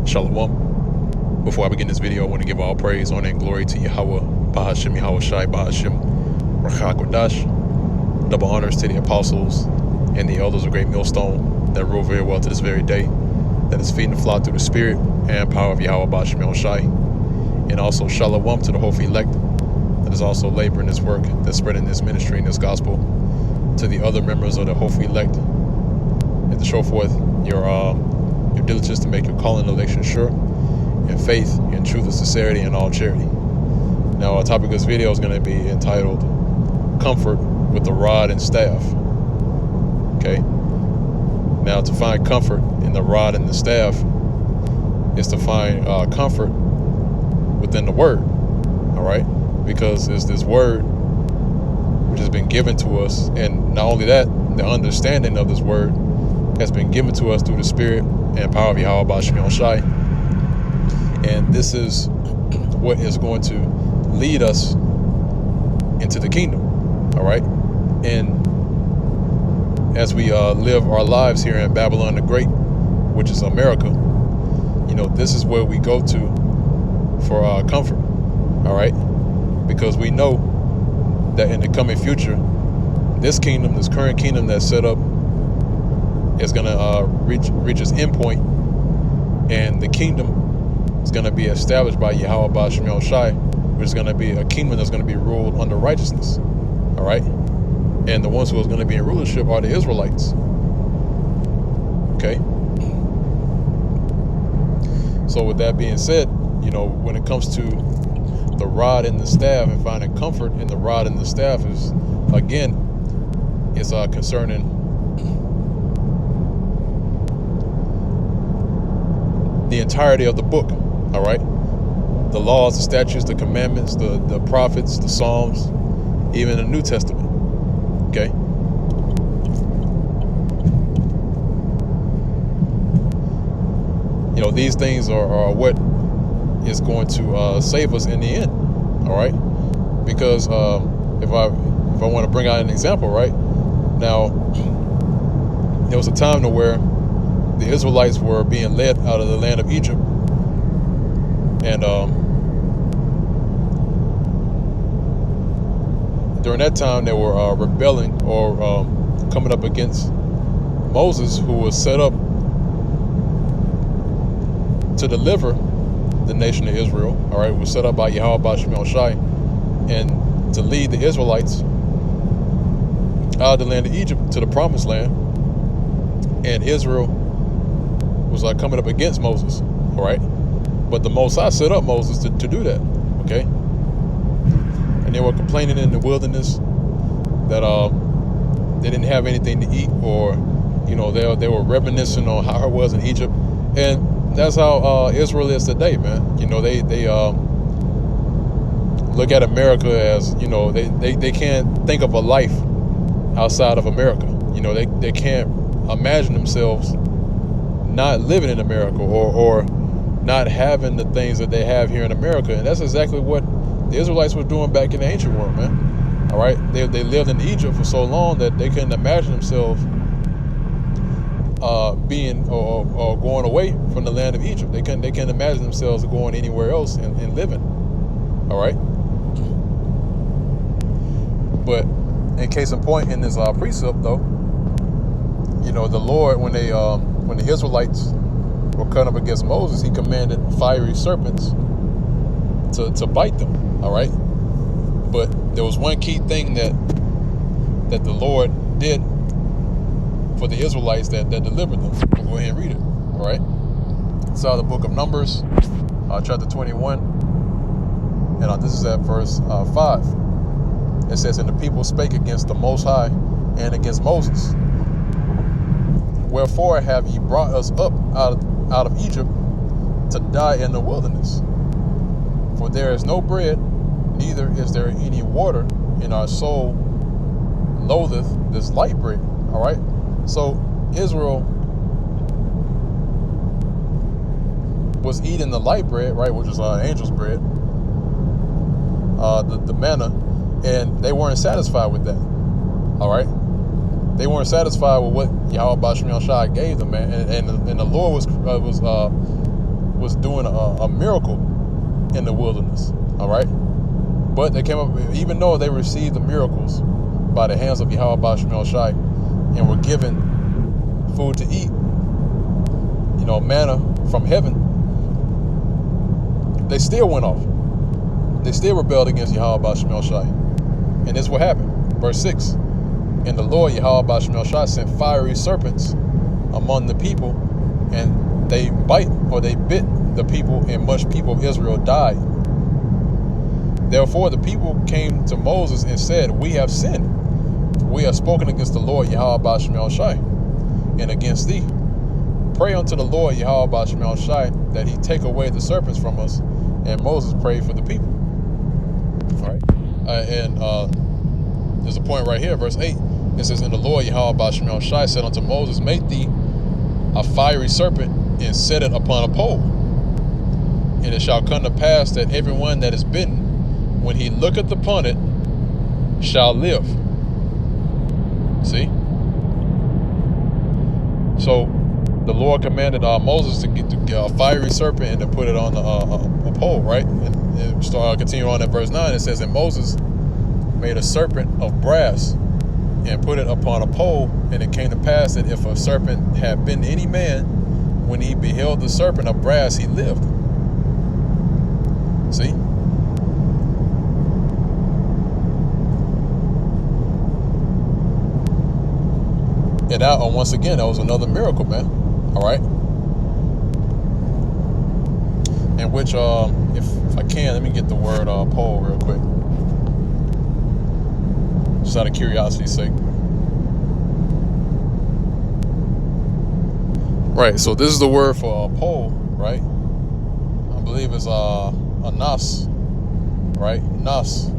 Shalom. Before I begin this video, I want to give all praise, honor, and glory to Yahweh, Bahashim Yahweh Shai, Bahashim Rakha Kodash. Double honors to the apostles and the elders of Great Millstone that rule very well to this very day, that is feeding the flock through the spirit and power of Yahweh, Bahashim Yahweh Shai. And also Shalom to the whole elect that is also laboring this work, that's spreading this ministry and this gospel to the other members of the whole elect, and to show forth your diligence to make your calling and election sure, in faith, in truth, and sincerity, and all charity. Now, our topic of this video is going to be entitled Comfort with the Rod and Staff. Okay? Now, to find comfort in the rod and the staff is to find comfort within the word. All right? Because it's this word which has been given to us, and not only that, the understanding of this word has been given to us through the spirit and power of Yahweh Bahashim Yahweh Shai. And this is what is going to lead us into the kingdom. All right? And as we live our lives here in Babylon the Great, which is America, you know, this is where we go to for comfort. All right? Because we know that in the coming future, this kingdom, this current kingdom that's set up, is going to reach its end point, and the kingdom is going to be established by Yahweh Bahashim Yahweh Shai, which is going to be a kingdom that's going to be ruled under righteousness. All right? And the ones who are going to be in rulership are the Israelites. Okay? So with that being said, you know, when it comes to the rod and the staff and finding comfort in the rod and the staff is, again, it's concerning the entirety of the book. All right? The laws, the statutes, the commandments, the prophets, the Psalms, even the New Testament. Okay? You know, these things are what is going to save us in the end. All right? Because if I want to bring out an example, right? Now, there was a time to where the Israelites were being led out of the land of Egypt. And during that time, they were rebelling or coming up against Moses, who was set up to deliver the nation of Israel. All right, was set up by Yahweh Bahashim Yahweh Shai, and to lead the Israelites out of the land of Egypt to the promised land. And Israel was like coming up against Moses. All right, but the Most High set up Moses to do that. Okay, and they were complaining in the wilderness that they didn't have anything to eat, or you know, they were reminiscing on how it was in Egypt. And that's how Israel is today, man. You know, they look at America as, you know, they can't think of a life outside of America. You know, they can't imagine themselves not living in America or not having the things that they have here in America. And that's exactly what the Israelites were doing back in the ancient world, man. All right? They lived in Egypt for so long that they couldn't imagine themselves being or going away from the land of Egypt. They can't imagine themselves going anywhere else and living. All right? But in case in point, in this precept, though, you know, the Lord, when the Israelites were cut up against Moses, he commanded fiery serpents to bite them. All right? But there was one key thing that the Lord did for the Israelites that delivered them. We'll go ahead and read it. All right? It's out of the book of Numbers, chapter 21. And this is at verse 5. It says, "And the people spake against the Most High and against Moses. Wherefore have ye brought us up out of Egypt to die in the wilderness? For there is no bread, neither is there any water, and our soul loatheth this light bread." All right? So Israel was eating the light bread, right, which is angel's bread, the manna, and they weren't satisfied with that. All right? They weren't satisfied with what Yahweh Bahashim Yahweh Shai gave them, man. And the Lord was was doing a miracle in the wilderness. All right, but they came up, even though they received the miracles by the hands of Yahweh Ba'ashem El Shai and were given food to eat, manna from heaven, they still went off. They still rebelled against Yahweh Ba'ashem El Shai. And this is what happened. Verse 6. And the Lord Yahweh Ba'ashem El Shai sent fiery serpents among the people, and they bit the people, and much people of Israel died. Therefore the people came to Moses and said, we have sinned. We have spoken against the Lord Yahweh Ba'ashem El Shai and against thee. Pray unto the Lord Yahweh Ba'ashem El Shai that he take away the serpents from us. And Moses prayed for the people. All right. There's a point right here, verse 8. It says, and the Lord Yahweh Ba'ashem El Shai said unto Moses, make thee a fiery serpent and set it upon a pole. And it shall come to pass that everyone that is bitten, when he looketh upon it, shall live. See? So the Lord commanded Moses to get a fiery serpent and to put it on a pole, right? And continue on at verse 9. It says, and Moses made a serpent of brass and put it upon a pole. And it came to pass that if a serpent had bitten any man, when he beheld the serpent of brass, he lived. See? And that, once again, that was another miracle, man. All right. In which, if I can, let me get the word pole real quick, just out of curiosity's sake. Right. So this is the word for a pole, right? I believe it's a nas, right? Nas,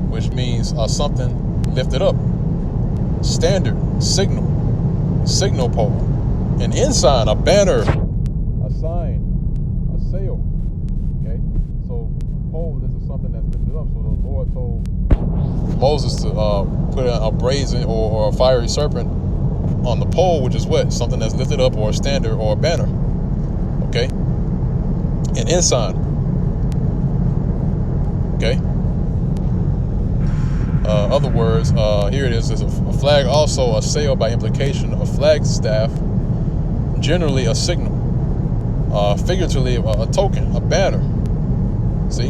which means something lifted up. Standard, signal pole, an ensign, a banner, a sign, a sail. Okay, so pole, this is something that's lifted up. So the Lord told Moses to put a brazen or a fiery serpent on the pole, which is what? Something that's lifted up, or a standard, or a banner. Okay, an ensign. Okay. Other words, here it is. There's a flag, also a sail by implication, a flagstaff, generally a signal, figuratively a token, a banner. See?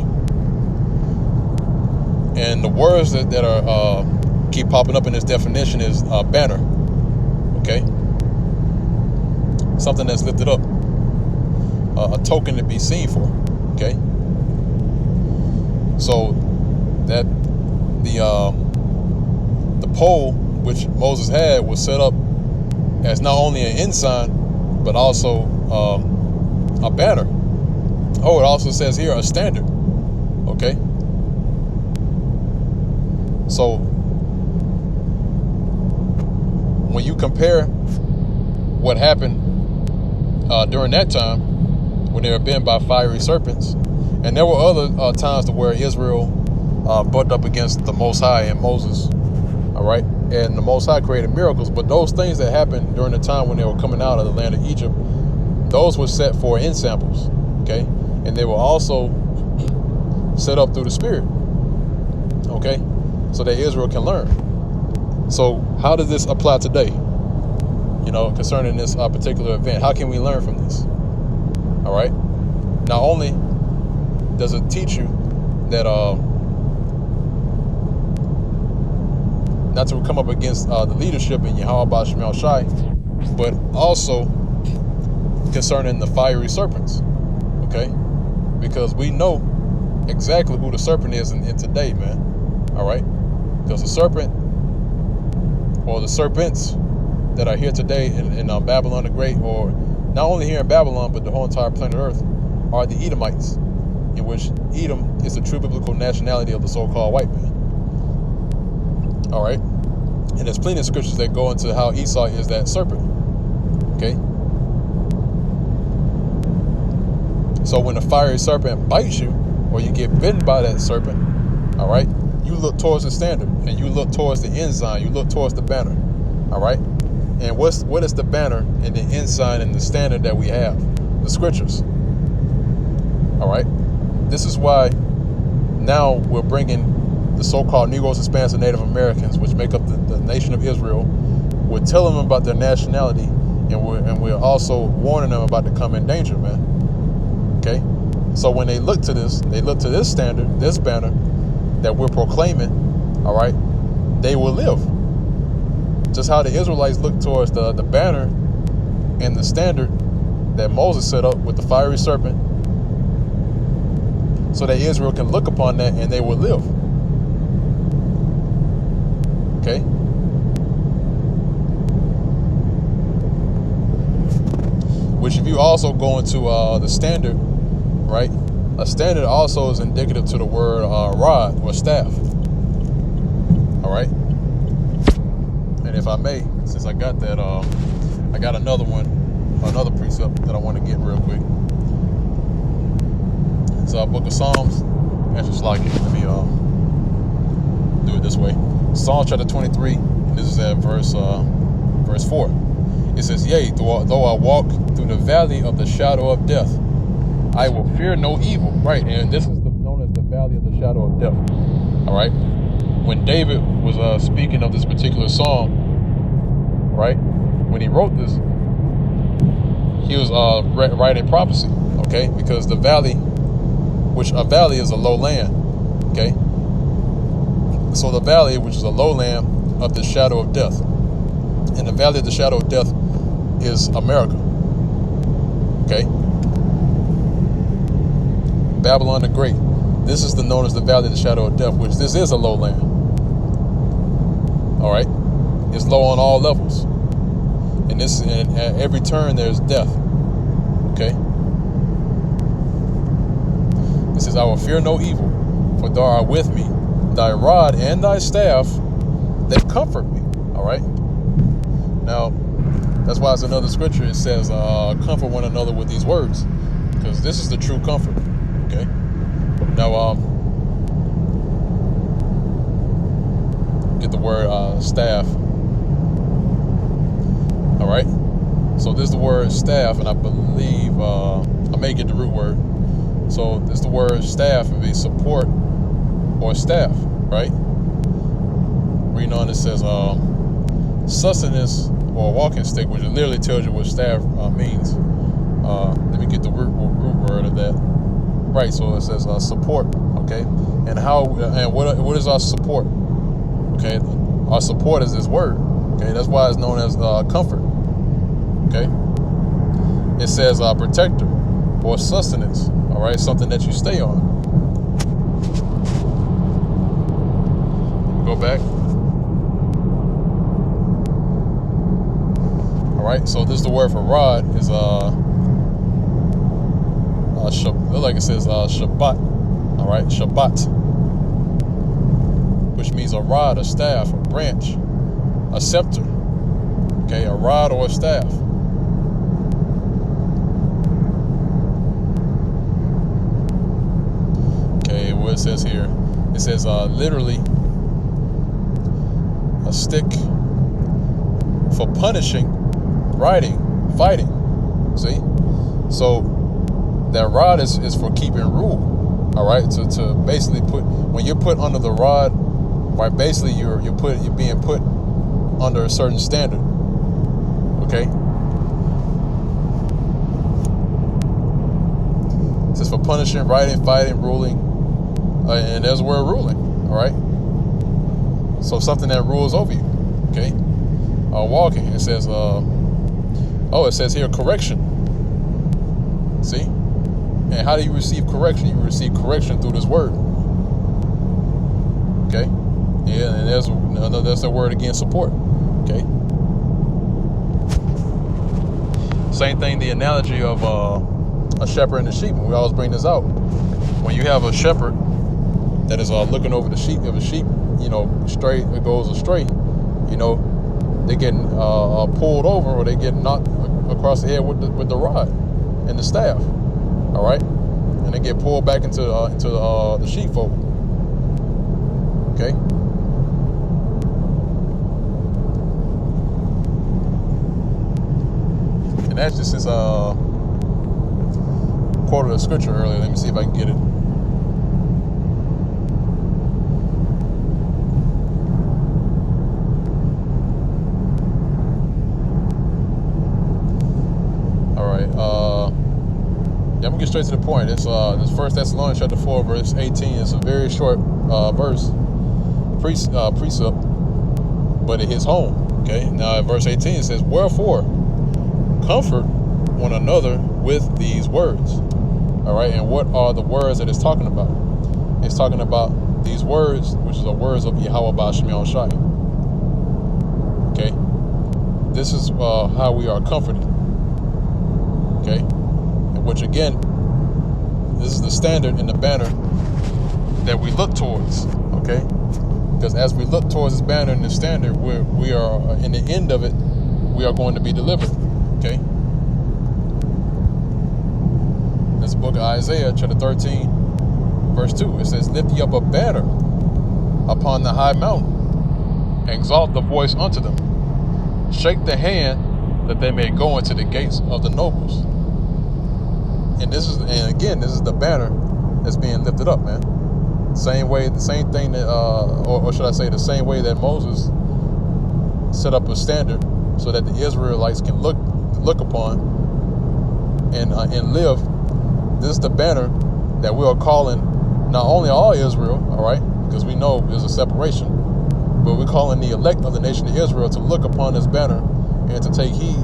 And the words that are keep popping up in this definition is banner. Okay? Something that's lifted up, a token to be seen for. Okay? So that the pole which Moses had was set up as not only an ensign, but also a banner. Oh, it also says here a standard. Okay. So when you compare what happened during that time when they were bitten by fiery serpents, and there were other times to where Israel bucked up against the Most High and Moses, all right, and the Most High created miracles. But those things that happened during the time when they were coming out of the land of Egypt, those were set for ensamples, okay, and they were also set up through the Spirit, okay, so that Israel can learn. So how does this apply today, concerning this particular event? How can we learn from this? All right, not only does it teach you that not to come up against the leadership in Yahweh Ba'ashem El Shai, but also concerning the fiery serpents, okay? Because we know exactly who the serpent is in today, man, all right? Because the serpent, or the serpents that are here today in Babylon the Great, or not only here in Babylon, but the whole entire planet Earth, are the Edomites, in which Edom is the true biblical nationality of the so-called white man. All right, and there's plenty of scriptures that go into how Esau is that serpent. Okay, so when a fiery serpent bites you, or you get bitten by that serpent, all right, you look towards the standard, and you look towards the ensign, you look towards the banner. All right, and what is the banner and the ensign and the standard that we have? the scriptures. All right. This is why now we're bringing the so-called Negroes, Hispanics, and Native Americans, which make up the nation of Israel. We're telling them about their nationality, and we're also warning them about the coming danger, man. Okay? So when they look to this standard, this banner that we're proclaiming, all right, they will live. Just how the Israelites look towards the banner and the standard that Moses set up with the fiery serpent, so that Israel can look upon that and they will live. Okay? Which if you also go into the standard, right? A standard also is indicative to the word rod or staff. All right? And if I may, since I got that, I got another precept that I want to get real quick. It's Book of Psalms. Actually, let me do it this way. Psalm chapter 23, and this is at verse 4. It says, "Yea, though I walk through the valley of the shadow of death, I will fear no evil." Right, and this is known as the valley of the shadow of death. All right. When David was speaking of this particular psalm, right, when he wrote this, he was writing prophecy. Okay, because the valley, which a valley is a low land. Okay, so the valley, which is a low land of the shadow of death, and the valley of the shadow of death is America. Okay, Babylon the Great. This is known as the valley of the shadow of death, which this is a low land. All right, it's low on all levels, and at every turn there's death. Okay. It says, "I will fear no evil, for thou art with me. Thy rod and thy staff, they comfort me." All right. Now, that's why it's another scripture. It says, "Comfort one another with these words," because this is the true comfort. Okay. Now, get the word staff. All right. So this is the word staff, and I believe I may get the root word. So this is the word staff, it be support or staff, right? Reading on, it says sustenance or walking stick, which literally tells you what staff means. Let me get the root word of that. Right, so it says support, okay? And what is our support? Okay, our support is this word. Okay, that's why it's known as comfort. Okay, it says protector or sustenance. All right, something that you stay on. Go back. All right, so this is the word for rod is like it says Shabbat. All right, Shabbat, which means a rod, a staff, a branch, a scepter. Okay, a rod or a staff. Okay, what it says here, it says literally a stick for punishing, riding, fighting. See, so that rod is for keeping rule. All right, to basically when you're put under the rod, right? Basically, you're being put under a certain standard. Okay. It says for punishing, riding, fighting, ruling, and there's the word ruling. All right. So something that rules over you. Okay. Walking. It says. It says here correction. See. And how do you receive correction? You receive correction through this word. Okay. Yeah, and that's the word again, support. Okay. Same thing, the analogy of a shepherd and the sheep. We always bring this out. When you have a shepherd that is looking over the sheep, if a sheep, it goes astray, they get pulled over, or they get knocked across the head with the rod and the staff. All right, and they get pulled back into the sheepfold. Okay. And that's just as quoted a scripture earlier. Let me see if I can get it. All right. I'm gonna get straight to the point. It's this 1 Thessalonians chapter 4, verse 18. It's a very short verse, precept, but it hits home. Okay. Now in verse 18 it says, "Wherefore, comfort one another with these words." All right. And what are the words that it's talking about? It's talking about these words, which is the words of Yahweh Ba'ashem Yahushai. Okay. This is how we are comforted. Okay. And which again, this is the standard and the banner that we look towards. Okay. Because as we look towards this banner and this standard, we are in the end of it, we are going to be delivered. Okay. This book of Isaiah, chapter 13, verse 2, it says, "Lift ye up a banner upon the high mountain, exalt the voice unto them, shake the hand that they may go into the gates of the nobles." And this is the banner that's being lifted up, man. The same thing that, or should I say, the same way that Moses set up a standard so that the Israelites can look upon and live. This is the banner that we are calling not only all Israel, all right, because we know there's a separation, but we're calling the elect of the nation of Israel to look upon this banner and to take heed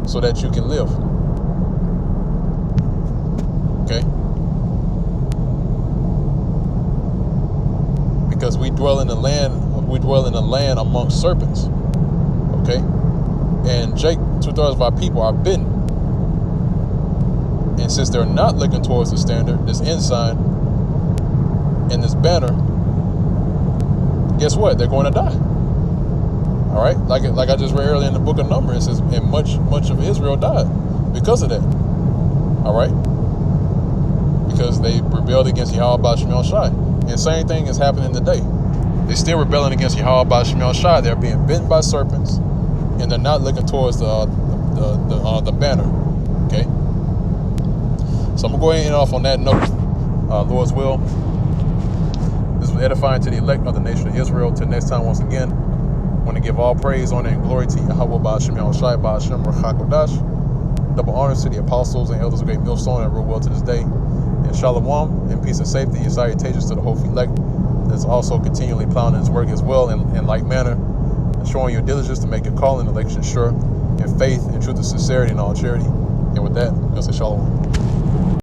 so that you can live. Okay? Because we dwell in the land amongst serpents. Okay? And Jake, 2/3 of our people are bitten. And since they're not looking towards the standard, this ensign and this banner, guess what? They're going to die. All right? Like I just read earlier in the book of Numbers, it says, and much of Israel died because of that. All right? Because they rebelled against Yahweh Ba'ashem Yahushai. And same thing is happening today. They're still rebelling against Yahweh Ba'ashem Yahushai. They're being bitten by serpents, and they're not looking towards the banner. Okay? So I'm going to go ahead and end off on that note. Lord's will. This was edifying to the elect of the nation of Israel. Till next time, once again, I want to give all praise, honor, and glory to Yahweh Ba'ashem Yahushai, Ba'ashem Rachakodash. Double honors to the apostles and elders of Great Millstone that rule well to this day. And shalom, and peace and safety, and salutations to the whole elect that's also continually plowing his work as well in like manner, and showing your diligence to make your call and election sure, in faith and truth and sincerity and all charity. And with that, I'm going to say shalom.